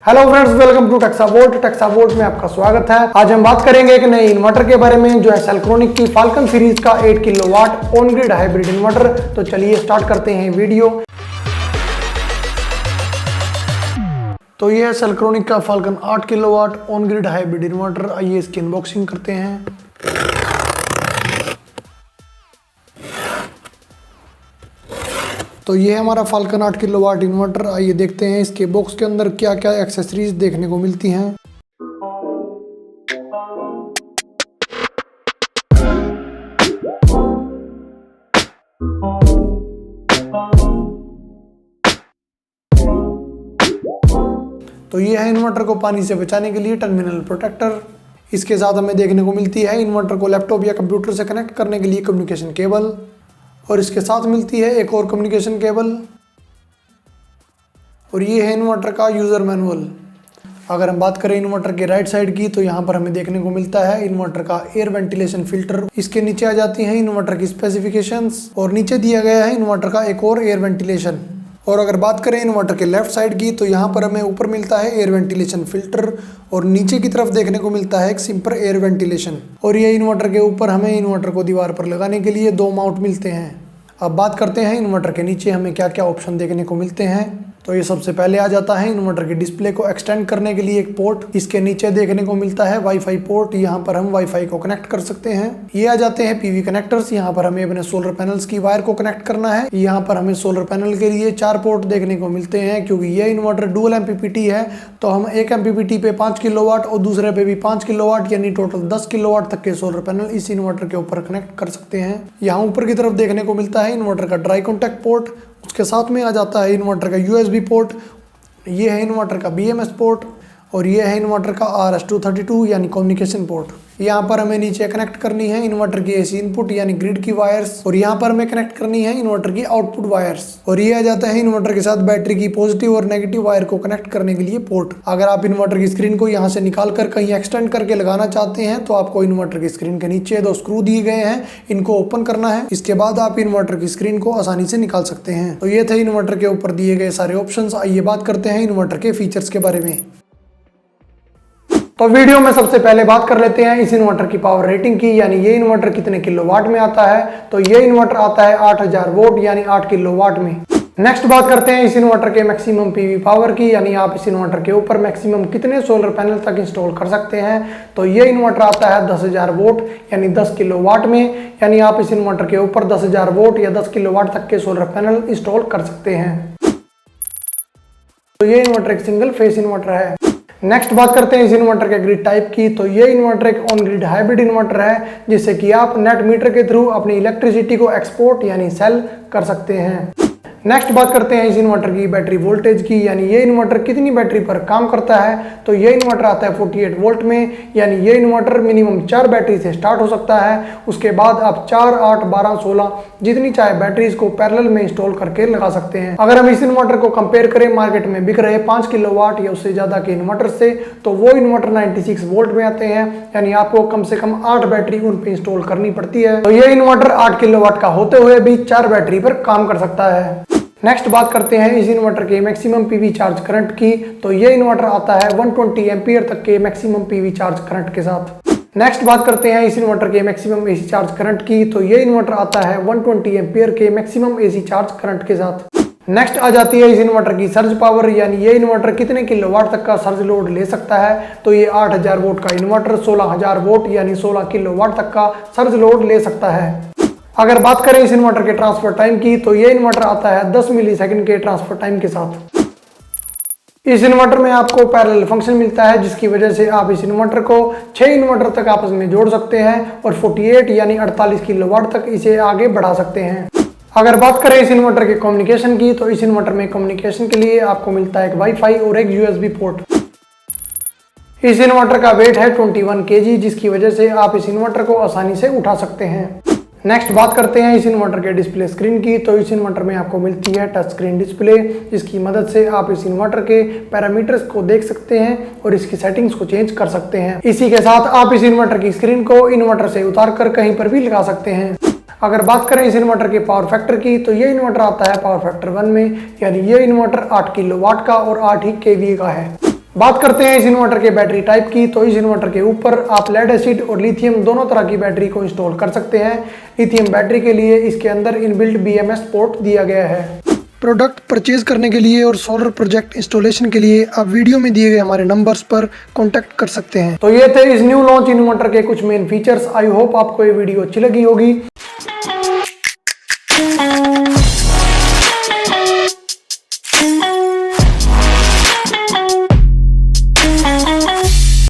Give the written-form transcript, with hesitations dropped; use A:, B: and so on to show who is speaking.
A: Hello friends, welcome to टेक्सावोल्ट में आपका स्वागत है। आज हम बात करेंगे एक नए इन्वर्टर के बारे में जो है सेल्क्रोनिक की फाल्कन सीरीज का 8 kilowatt on grid hybrid inverter. तो चलिए स्टार्ट करते हैं वीडियो। तो ये है सेल्क्रोनिक का falcon 8 kilowatt on grid hybrid inverter. आइए इसकी अनबॉक्सिंग करते हैं। तो ये हमारा फाल्कन 8 किलोवाट इन्वर्टर। आइए देखते हैं इसके बॉक्स के अंदर क्या क्या एक्सेसरीज देखने को मिलती हैं। तो ये है इन्वर्टर को पानी से बचाने के लिए टर्मिनल प्रोटेक्टर। इसके साथ हमें देखने को मिलती है इन्वर्टर को लैपटॉप या कंप्यूटर से कनेक्ट करने के लिए कम्युनिकेशन केबल, और इसके साथ मिलती है एक और कम्युनिकेशन केबल। और ये है इन्वर्टर का यूज़र मैनुअल। अगर हम बात करें इन्वर्टर के राइट साइड की, तो यहाँ पर हमें देखने को मिलता है इन्वर्टर का एयर वेंटिलेशन फिल्टर। इसके नीचे आ जाती हैं इन्वर्टर की स्पेसिफिकेशंस, और नीचे दिया गया है इन्वर्टर का एक और एयर वेंटिलेशन। और अगर बात करें इन्वर्टर के लेफ्ट साइड की, तो यहाँ पर हमें ऊपर मिलता है एयर वेंटिलेशन फिल्टर, और नीचे की तरफ देखने को मिलता है एक सिंपल एयर वेंटिलेशन। और ये इन्वर्टर के ऊपर हमें इन्वर्टर को दीवार पर लगाने के लिए 2 माउंट मिलते हैं। अब बात करते हैं इन्वर्टर के नीचे हमें क्या क्या ऑप्शन देखने को मिलते हैं। तो ये सबसे पहले आ जाता है इन्वर्टर की डिस्प्ले को एक्सटेंड करने के लिए एक पोर्ट। इसके नीचे देखने को मिलता है वाईफाई पोर्ट, यहाँ पर हम वाईफाई को कनेक्ट कर सकते हैं। ये आ जाते हैं पीवी कनेक्टर्स, यहाँ पर हमें अपने सोलर पैनल्स की वायर को कनेक्ट करना है। यहाँ पर हमें सोलर पैनल के लिए 4 पोर्ट देखने को मिलते हैं। क्योंकि ये इन्वर्टर डुअल एमपीपीटी है, तो हम एक एमपीपीटी पे 5 किलोवाट और दूसरे पे भी 5 किलोवाट यानी टोटल 10 किलोवाट तक के सोलर पैनल इस इन्वर्टर के ऊपर कनेक्ट कर सकते हैं। यहाँ ऊपर की तरफ देखने को मिलता है इन्वर्टर का ड्राई कॉन्टैक्ट पोर्ट। उसके साथ में आ जाता है इन्वर्टर का यूएसबी पोर्ट। ये है इन्वर्टर का बीएमएस पोर्ट, और ये है इन्वर्टर का RS-232 यानी कम्युनिकेशन पोर्ट। यहाँ पर हमें नीचे कनेक्ट करनी है इन्वर्टर की एसी इनपुट यानी ग्रिड की वायर्स, और यहाँ पर हमें कनेक्ट करनी है इन्वर्टर की आउटपुट वायर्स। और ये आ जाता है इन्वर्टर के साथ बैटरी की पॉजिटिव और नेगेटिव वायर को कनेक्ट करने के लिए पोर्ट। अगर आप इन्वर्टर की स्क्रीन को यहाँ से निकाल कर कहीं एक्सटेंड करके लगाना चाहते हैं, तो आपको इन्वर्टर की स्क्रीन के नीचे 2 स्क्रू दिए गए हैं, इनको ओपन करना है। इसके बाद आप इन्वर्टर की स्क्रीन को आसानी से निकाल सकते हैं। तो ये थे इन्वर्टर के ऊपर दिए गए सारे ऑप्शन। आइए बात करते हैं इन्वर्टर के फीचर्स के बारे में। तो वीडियो में सबसे पहले बात कर लेते हैं इस इन्वर्टर की पावर रेटिंग की, यानी ये इन्वर्टर कितने किलोवाट में आता है। तो ये इन्वर्टर आता है 8000 वोल्ट यानी 8 किलोवाट में। नेक्स्ट बात करते हैं इस इन्वर्टर के मैक्सिमम पीवी पावर की, यानी आप इस इन्वर्टर के ऊपर मैक्सिमम कितने सोलर पैनल तक इंस्टॉल कर सकते हैं। तो ये इन्वर्टर आता है 10000 वोल्ट यानी 10 किलोवाट में, यानी आप इस इन्वर्टर के ऊपर 10000 वोल्ट या 10 किलोवाट तक के सोलर पैनल इंस्टॉल कर सकते हैं। तो ये इन्वर्टर एक सिंगल फेस इन्वर्टर है। नेक्स्ट बात करते हैं इस इन्वर्टर के ग्रिड टाइप की। तो ये इन्वर्टर एक ऑन ग्रिड हाइब्रिड इन्वर्टर है, जिससे कि आप नेट मीटर के थ्रू अपनी इलेक्ट्रिसिटी को एक्सपोर्ट यानी सेल कर सकते हैं। नेक्स्ट बात करते हैं इस इन्वर्टर की बैटरी वोल्टेज की, यानी ये इन्वर्टर कितनी बैटरी पर काम करता है। तो ये इन्वर्टर आता है 48 वोल्ट में, यानी ये इन्वर्टर मिनिमम 4 बैटरी से स्टार्ट हो सकता है। उसके बाद आप 4, 8, 12, 16 जितनी चाहे बैटरीज को पैरेलल में इंस्टॉल करके लगा सकते हैं। अगर हम इस इन्वर्टर को कंपेयर करें मार्केट में बिक रहे 5 किलोवाट या उससे ज्यादा के इन्वर्टर से, तो वो इन्वर्टर 96 वोल्ट में आते हैं, यानी आपको कम से कम 8 बैटरी उन पे इंस्टॉल करनी पड़ती है। तो ये इन्वर्टर 8 किलोवाट का होते हुए भी 4 बैटरी पर काम कर सकता है। नेक्स्ट बात करते हैं इस इन्वर्टर के मैक्सिमम पीवी चार्ज करंट की। तो ये इन्वर्टर आता है 120 एम्पीयर तक के मैक्सिमम पीवी चार्ज करंट के साथ। नेक्स्ट बात करते हैं इस इन्वर्टर के मैक्सिमम एसी चार्ज करंट की। तो ये इन्वर्टर आता है 120 एम्पीयर के मैक्सिमम एसी चार्ज करंट के साथ। नेक्स्ट आ जाती है इस इन्वर्टर की सर्ज पावर, यानी ये इन्वर्टर कितने किलोवाट तक का सर्ज लोड ले सकता है। तो ये 8000 वोल्ट का इन्वर्टर 16000 वोल्ट यानी 16 किलोवाट तक का सर्ज लोड ले सकता है। अगर बात करें इस इन्वर्टर के ट्रांसफर टाइम की, तो ये इन्वर्टर आता है 10 मिलीसेकंड के ट्रांसफर टाइम के साथ। इस इन्वर्टर में आपको पैरेलल फंक्शन मिलता है, जिसकी वजह से आप इस इन्वर्टर को 6 इन्वर्टर तक आपस में जोड़ सकते हैं और 48 यानी 48 किलोवाट तक इसे आगे बढ़ा सकते हैं। अगर बात करें इस इन्वर्टर के कम्युनिकेशन की, तो इस इन्वर्टर में कम्युनिकेशन के लिए आपको मिलता है एक वाईफाई और एक यूएसबी पोर्ट। इस इन्वर्टर का वेट है 21 kg, जिसकी वजह से आप इस इन्वर्टर को आसानी से उठा सकते हैं। नेक्स्ट बात करते हैं इस इन्वर्टर के डिस्प्ले स्क्रीन की। तो इस इन्वर्टर में आपको मिलती है टच स्क्रीन डिस्प्ले, जिसकी मदद से आप इस इन्वर्टर के पैरामीटर्स को देख सकते हैं और इसकी सेटिंग्स को चेंज कर सकते हैं। इसी के साथ आप इस इन्वर्टर की स्क्रीन को इन्वर्टर से उतार कर कहीं पर भी लगा सकते हैं। अगर बात करें इस इन्वर्टर के पावर फैक्टर की, तो ये इन्वर्टर आता है पावर फैक्टर 1 में, यानी ये इन्वर्टर 8 किलोवाट का और 8 ही kVA का है। बात करते हैं इस इन्वर्टर के बैटरी टाइप की, तो इस इन्वर्टर के ऊपर आप लेड एसिड और लिथियम दोनों तरह की बैटरी को इंस्टॉल कर सकते हैं। लिथियम बैटरी के लिए इसके अंदर इनबिल्ट BMS पोर्ट दिया गया है। प्रोडक्ट परचेज करने के लिए और सोलर प्रोजेक्ट इंस्टॉलेशन के लिए आप वीडियो में दिए गए हमारे नंबर्स पर कांटेक्ट कर सकते हैं। तो ये थे इस न्यू लॉन्च इन्वर्टर के कुछ मेन फीचर्स। आई होप आपको ये वीडियो अच्छी लगी होगी।